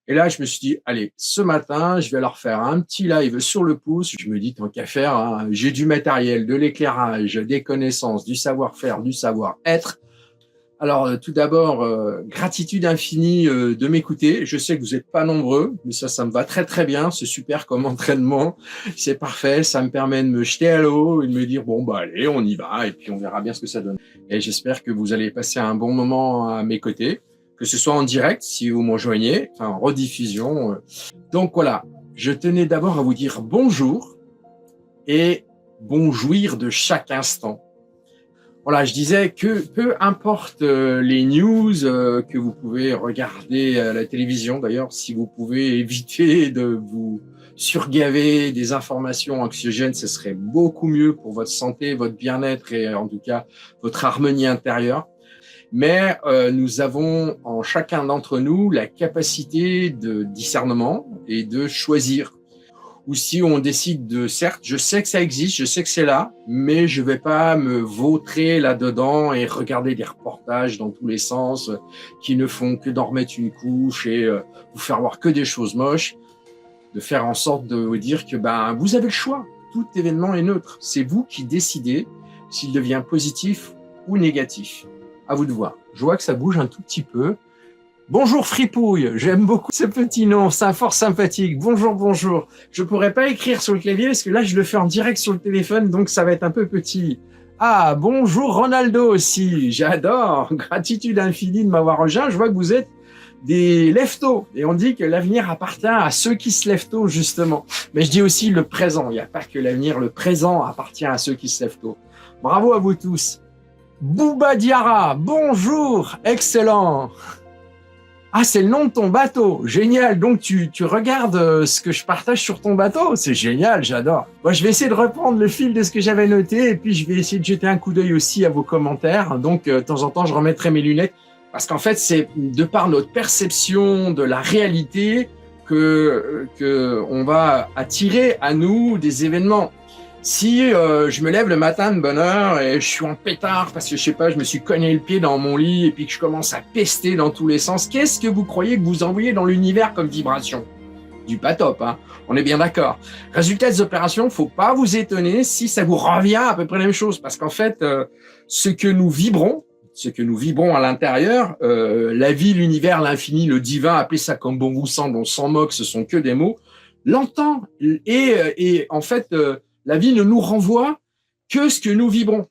Et là, je me suis dit, allez, ce matin, je vais leur faire un petit live sur le pouce. Je me dis, tant qu'à faire, hein, j'ai du matériel, de l'éclairage, des connaissances, du savoir-faire, du savoir-être. Alors, tout d'abord, gratitude infinie de m'écouter. Je sais que vous n'êtes pas nombreux, mais ça me va très très bien. C'est super comme entraînement. C'est parfait. Ça me permet de me jeter à l'eau et de me dire, bon, bah allez, on y va et puis on verra bien ce que ça donne. Et j'espère que vous allez passer un bon moment à mes côtés, que ce soit en direct, si vous m'en joignez, enfin en rediffusion. Donc voilà, je tenais d'abord à vous dire bonjour et bon jouir de chaque instant. Voilà, je disais que peu importe les news que vous pouvez regarder à la télévision, d'ailleurs, si vous pouvez éviter de vous surgaver des informations anxiogènes, ce serait beaucoup mieux pour votre santé, votre bien-être et en tout cas votre harmonie intérieure. Mais nous avons en chacun d'entre nous la capacité de discernement et de choisir. Ou si on décide de, certes, je sais que ça existe, je sais que c'est là, mais je vais pas me vautrer là-dedans et regarder des reportages dans tous les sens qui ne font que d'en remettre une couche et vous faire voir que des choses moches, de faire en sorte de vous dire que ben vous avez le choix. Tout événement est neutre. C'est vous qui décidez s'il devient positif ou négatif. À vous de voir. Je vois que ça bouge un tout petit peu. Bonjour Fripouille, j'aime beaucoup ce petit nom, c'est fort sympathique. Bonjour, bonjour. Je pourrais pas écrire sur le clavier parce que là je le fais en direct sur le téléphone, donc ça va être un peu petit. Ah, bonjour Ronaldo aussi, j'adore. Gratitude infinie de m'avoir rejoint. Je vois que vous êtes des lève-tôt et on dit que l'avenir appartient à ceux qui se lèvent tôt justement. Mais je dis aussi le présent, il n'y a pas que l'avenir, le présent appartient à ceux qui se lèvent tôt. Bravo à vous tous. Bouba Diarra, bonjour, excellent. Ah, c'est le nom de ton bateau. Génial. Donc, tu regardes ce que je partage sur ton bateau. C'est génial, j'adore. Moi, je vais essayer de reprendre le fil de ce que j'avais noté et puis je vais essayer de jeter un coup d'œil aussi à vos commentaires. Donc, de temps en temps, je remettrai mes lunettes parce qu'en fait, c'est de par notre perception de la réalité que on va attirer à nous des événements. Si je me lève le matin de bonne heure et je suis en pétard parce que je sais pas, je me suis cogné le pied dans mon lit et puis que je commence à pester dans tous les sens, qu'est-ce que vous croyez que vous envoyez dans l'univers comme vibration? Du pas top, hein. On est bien d'accord. Résultat des opérations, faut pas vous étonner si ça vous revient à peu près la même chose parce qu'en fait, ce que nous vibrons à l'intérieur, la vie, l'univers, l'infini, le divin, appelez ça comme bon vous semble, on s'en moque, ce sont que des mots, l'entend et en fait, la vie ne nous renvoie que ce que nous vibrons.